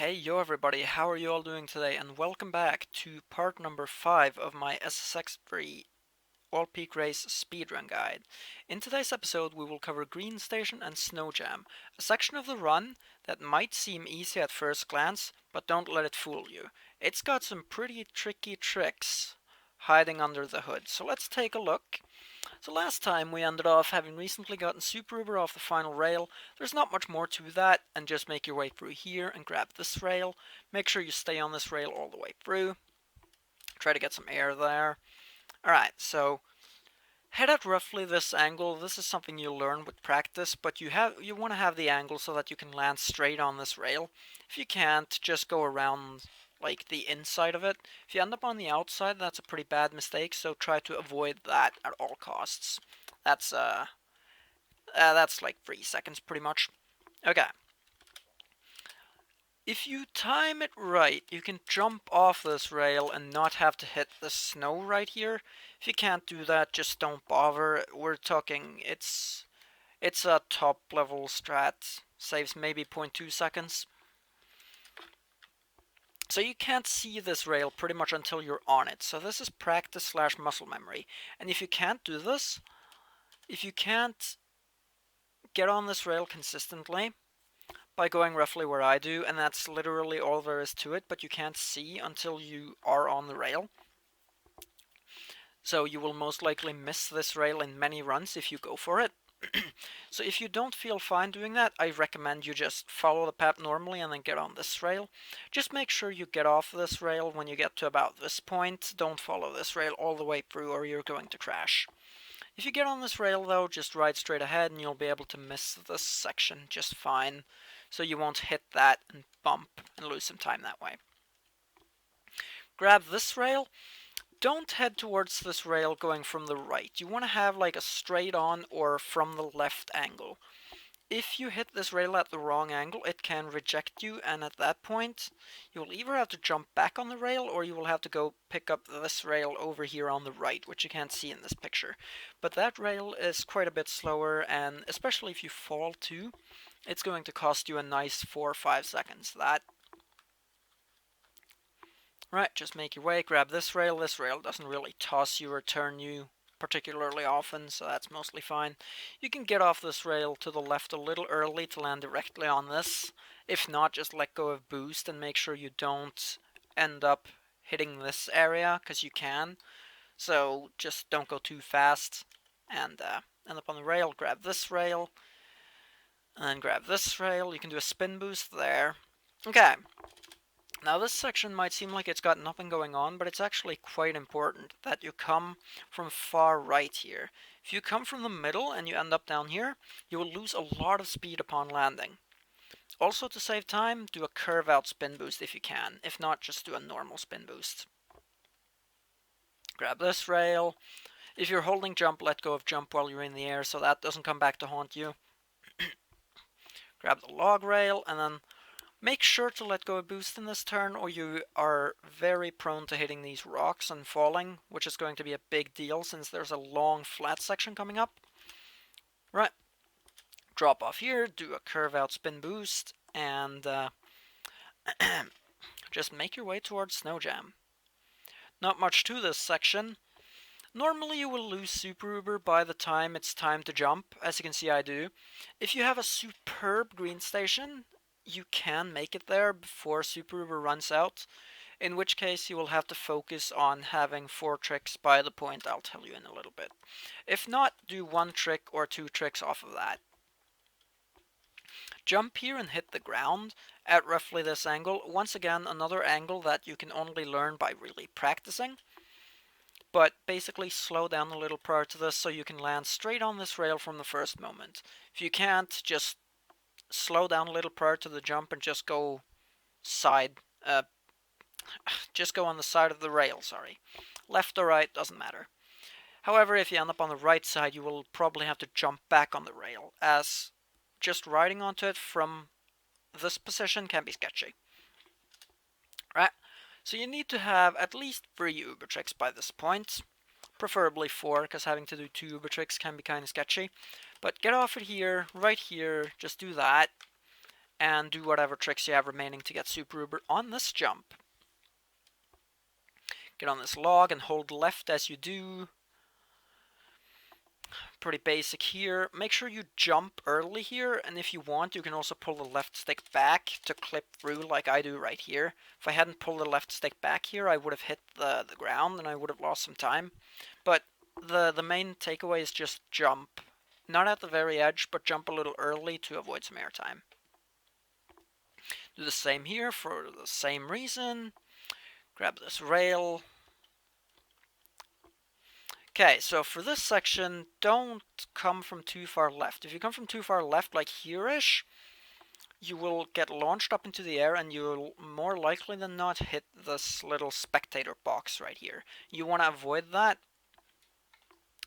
Hey yo everybody, how are you all doing today? And welcome back to part number 5 of my SSX 3 All Peak Race Speedrun Guide. In today's episode we will cover Green Station and Snow Jam, a section of the run that might seem easy at first glance, but don't let it fool you. It's got some pretty tricky tricks hiding under the hood, so let's take a look. So last time we ended off having recently gotten Super Uber off the final rail. There's not much more to that, and just make your way through here and grab this rail. Make sure you stay on this rail all the way through. Try to get some air there. Alright, so head at roughly this angle. This is something you'll learn with practice, but you want to have the angle so that you can land straight on this rail. If you can't, just go around like the inside of it. If you end up on the outside, that's a pretty bad mistake, so try to avoid that at all costs. That's like 3 seconds pretty much. Okay. If you time it right, you can jump off this rail and not have to hit the snow right here. If you can't do that, just don't bother. We're talking, it's a top level strat. Saves maybe 0.2 seconds. So you can't see this rail pretty much until you're on it. So this is practice slash muscle memory. And if you can't do this, if you can't get on this rail consistently by going roughly where I do, and that's literally all there is to it, but you can't see until you are on the rail. So you will most likely miss this rail in many runs if you go for it. So if you don't feel fine doing that, I recommend you just follow the path normally and then get on this rail. Just make sure you get off this rail when you get to about this point. Don't follow this rail all the way through or you're going to crash. If you get on this rail though, just ride straight ahead and you'll be able to miss this section just fine. So you won't hit that and bump and lose some time that way. Grab this rail. Don't head towards this rail going from the right. You want to have like a straight on or from the left angle. If you hit this rail at the wrong angle, it can reject you, and at that point, you will either have to jump back on the rail or you will have to go pick up this rail over here on the right, which you can't see in this picture. But that rail is quite a bit slower, and especially if you fall too, it's going to cost you a nice 4 or 5 seconds. Right, just make your way, grab this rail. This rail doesn't really toss you or turn you particularly often, so that's mostly fine. You can get off this rail to the left a little early to land directly on this. If not, just let go of boost and make sure you don't end up hitting this area, because you can. So just don't go too fast and end up on the rail. Grab this rail, and then grab this rail. You can do a spin boost there. Okay. Now this section might seem like it's got nothing going on, but it's actually quite important that you come from far right here. If you come from the middle and you end up down here, you will lose a lot of speed upon landing. Also, to save time, do a curve out spin boost if you can. If not, just do a normal spin boost. Grab this rail. If you're holding jump, let go of jump while you're in the air so that doesn't come back to haunt you. Grab the log rail and then make sure to let go of boost in this turn or you are very prone to hitting these rocks and falling, which is going to be a big deal since there's a long flat section coming up. Right. Drop off here, do a curve out spin boost, and just make your way towards Snow Jam. Not much to this section. Normally you will lose Super Uber by the time it's time to jump, as you can see I do. If you have a superb green station, you can make it there before Super Uber runs out, in which case you will have to focus on having 4 tricks by the point I'll tell you in a little bit. If not, do 1 trick or 2 tricks off of that. Jump here and hit the ground at roughly this angle. Once again, another angle that you can only learn by really practicing. But basically slow down a little prior to this so you can land straight on this rail from the first moment. If you can't, just slow down a little prior to the jump and just go just go on the side of the rail, sorry. Left or right, doesn't matter. However, if you end up on the right side, you will probably have to jump back on the rail, as just riding onto it from this position can be sketchy. Right? So you need to have at least 3 Uber tricks by this point. Preferably 4, because having to do 2 Uber tricks can be kind of sketchy. But get off it here, right here, just do that. and do whatever tricks you have remaining to get Super Uber on this jump. Get on this log and hold left as you do. Pretty basic here. Make sure you jump early here, and if you want, you can also pull the left stick back to clip through like I do right here. If I hadn't pulled the left stick back here, I would have hit the ground and I would have lost some time. But the main takeaway is just jump. Not at the very edge, but jump a little early to avoid some airtime. Do the same here for the same reason. Grab this rail. Okay, so for this section, don't come from too far left. If you come from too far left, like here-ish, you will get launched up into the air and you'll more likely than not hit this little spectator box right here. You want to avoid that.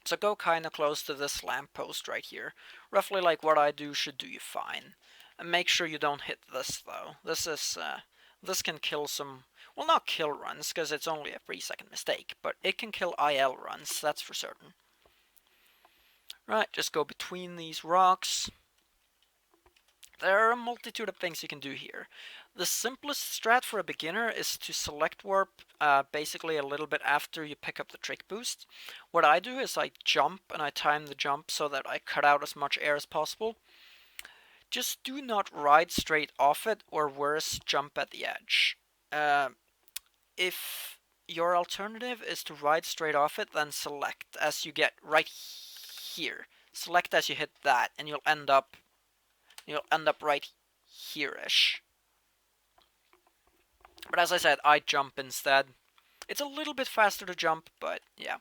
So go kind of close to this lamppost right here. Roughly like what I do should do you fine. And make sure you don't hit this though. This can kill some, well, not kill runs because it's only a 3-second mistake, but it can kill IL runs, that's for certain. Right, just go between these rocks. There are a multitude of things you can do here. The simplest strat for a beginner is to select warp basically a little bit after you pick up the trick boost. What I do is I jump and I time the jump so that I cut out as much air as possible. Just do not ride straight off it, or worse, jump at the edge. If your alternative is to ride straight off it, then select as you get right here. Select as you hit that, and you'll end up right here-ish. But as I said, I jump instead. It's a little bit faster to jump, but yeah.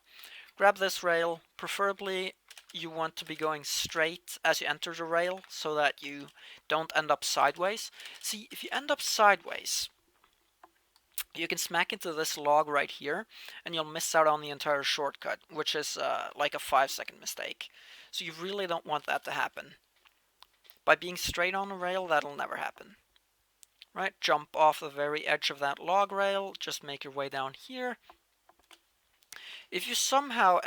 Grab this rail, preferably you want to be going straight as you enter the rail so that you don't end up sideways. See, if you end up sideways, you can smack into this log right here and you'll miss out on the entire shortcut, which is like a 5-second mistake. So you really don't want that to happen. By being straight on the rail, that'll never happen. Right, jump off the very edge of that log rail, just make your way down here. If you somehow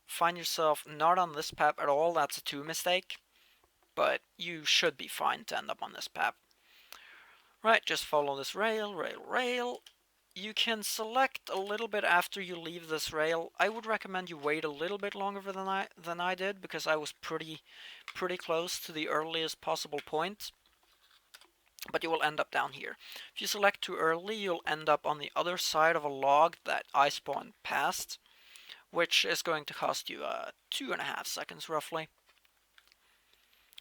find yourself not on this path at all, that's a 2 mistake. But you should be fine to end up on this path. Right, just follow this rail, rail, rail. You can select a little bit after you leave this rail. I would recommend you wait a little bit longer than I did, because I was pretty close to the earliest possible point. But you will end up down here. If you select too early, you'll end up on the other side of a log that I spawned past, which is going to cost you 2.5 seconds roughly.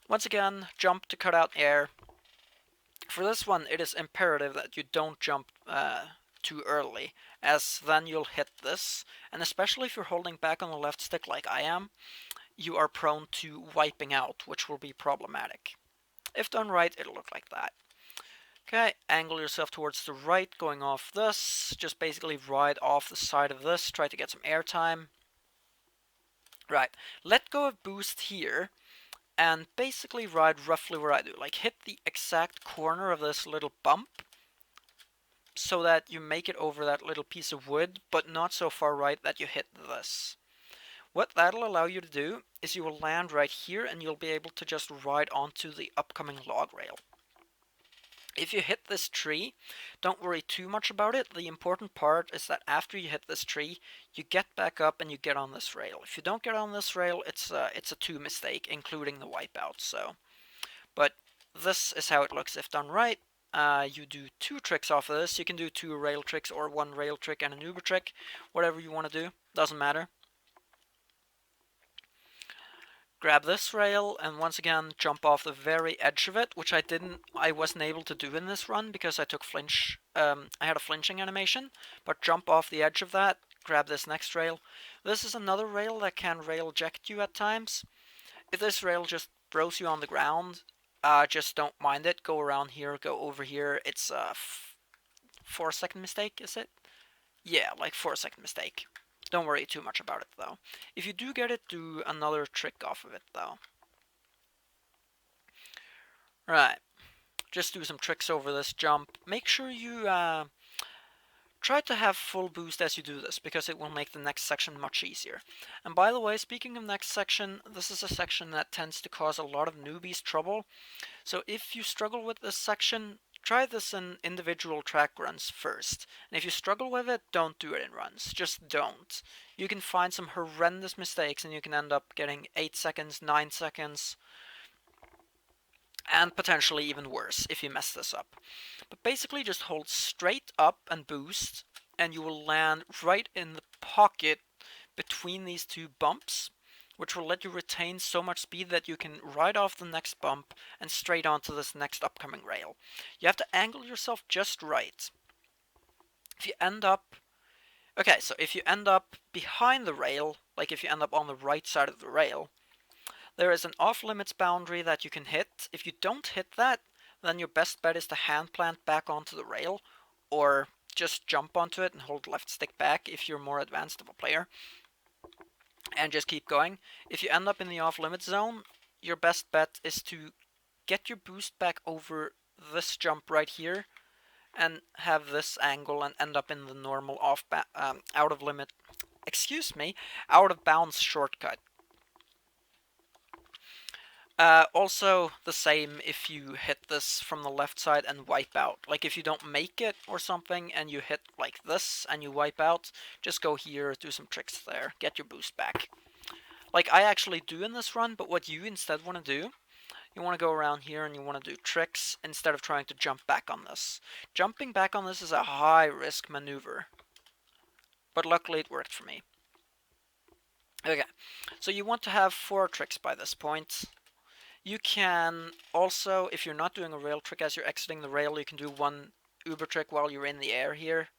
Once again, jump to cut out air. For this one, it is imperative that you don't jump too early, as then you'll hit this, and especially if you're holding back on the left stick like I am, you are prone to wiping out, which will be problematic. If done right, it'll look like that. Okay, angle yourself towards the right, going off this. Just basically ride off the side of this, try to get some air time. Right, let go of boost here, and basically ride roughly where I do. Like, hit the exact corner of this little bump, so that you make it over that little piece of wood, but not so far right that you hit this. What that'll allow you to do is you will land right here, and you'll be able to just ride onto the upcoming log rail. If you hit this tree, don't worry too much about it. The important part is that after you hit this tree, you get back up and you get on this rail. If you don't get on this rail, it's a 2 mistake, including the wipeout. So, but this is how it looks if done right. You do 2 tricks off of this. You can do 2 rail tricks or 1 rail trick and an Uber trick. Whatever you want to do, doesn't matter. Grab this rail and once again jump off the very edge of it, which I wasn't able to do in this run because I took flinch. I had a flinching animation, but jump off the edge of that. Grab this next rail. This is another rail that can rail eject you at times. If this rail just throws you on the ground, just don't mind it. Go around here, go over here. It's a 4-second mistake, is it? Yeah, like 4-second mistake. Don't worry too much about it though. If you do get it, do another trick off of it though. Right, just do some tricks over this jump. Make sure you try to have full boost as you do this, because it will make the next section much easier. And by the way, speaking of next section, this is a section that tends to cause a lot of newbies trouble. So if you struggle with this section, try this in individual track runs first. And if you struggle with it, don't do it in runs. Just don't. You can find some horrendous mistakes and you can end up getting 8 seconds, 9 seconds, and potentially even worse if you mess this up. But basically just hold straight up and boost, and you will land right in the pocket between these two bumps, which will let you retain so much speed that you can ride off the next bump and straight onto this next upcoming rail. You have to angle yourself just right. If you end up if you end up behind the rail, like if you end up on the right side of the rail, there is an off-limits boundary that you can hit. If you don't hit that, then your best bet is to hand plant back onto the rail, or just jump onto it and hold left stick back if you're more advanced of a player, and just keep going. If you end up in the off-limits zone, your best bet is to get your boost back over this jump right here, and have this angle and end up in the normal out of bounds shortcut. Also, the same if you hit this from the left side and wipe out. Like, if you don't make it or something and you hit like this and you wipe out, just go here, do some tricks there, get your boost back. Like I actually do in this run, but what you instead want to do, you want to go around here and you want to do tricks instead of trying to jump back on this. Jumping back on this is a high-risk maneuver, but luckily it worked for me. Okay, so you want to have 4 tricks by this point. You can also, if you're not doing a rail trick as you're exiting the rail, you can do one uber trick while you're in the air here.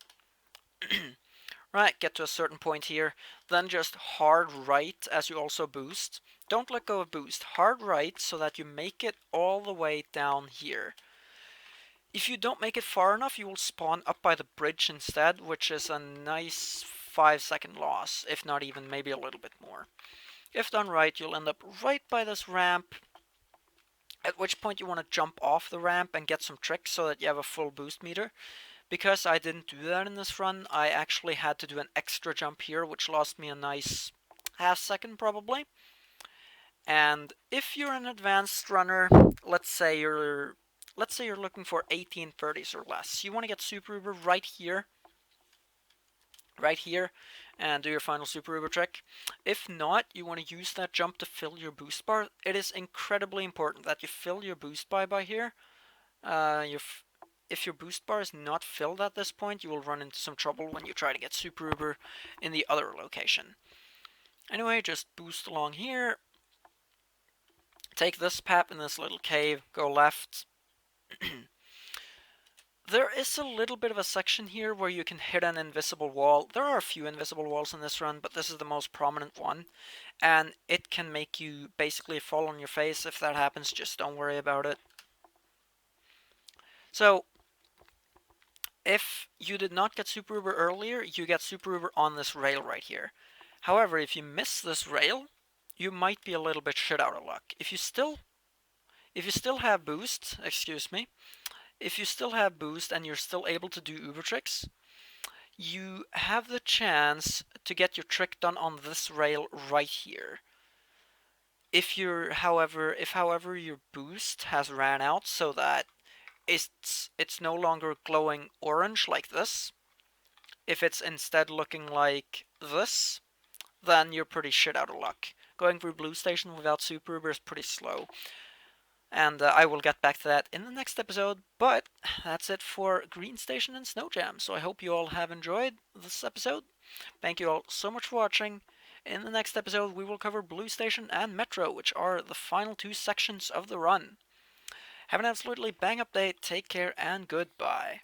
Right, get to a certain point here, then just hard right as you also boost. Don't let go of boost. Hard right so that you make it all the way down here. If you don't make it far enough, you will spawn up by the bridge instead, which is a nice 5-second loss, if not even maybe a little bit more. If done right, you'll end up right by this ramp, at which point you want to jump off the ramp and get some tricks so that you have a full boost meter. Because I didn't do that in this run, I actually had to do an extra jump here, which lost me a nice half second probably. And if you're an advanced runner, let's say you're looking for 1830s or less, you want to get Super Uber right here, and do your final Super Uber trick. If not, you want to use that jump to fill your boost bar. It is incredibly important that you fill your boost bar by here. If your boost bar is not filled at this point, you will run into some trouble when you try to get Super Uber in the other location. Anyway, just boost along here. Take this path in this little cave, go left. There is a little bit of a section here where you can hit an invisible wall. There are a few invisible walls in this run, but this is the most prominent one. And it can make you basically fall on your face. If that happens, just don't worry about it. So, if you did not get Super Uber earlier, you get Super Uber on this rail right here. However, if you miss this rail, you might be a little bit shit out of luck. If you still have boost, if you still have boost and you're still able to do Uber tricks, you have the chance to get your trick done on this rail right here. If however your boost has ran out so that it's no longer glowing orange like this, if it's instead looking like this, then you're pretty shit out of luck. Going through Blue Station without Super Uber is pretty slow. And I will get back to that in the next episode, but that's it for Green Station and Snow Jam. So I hope you all have enjoyed this episode. Thank you all so much for watching. In the next episode, we will cover Blue Station and Metro, which are the final 2 sections of the run. Have an absolutely bang up day, take care, and goodbye.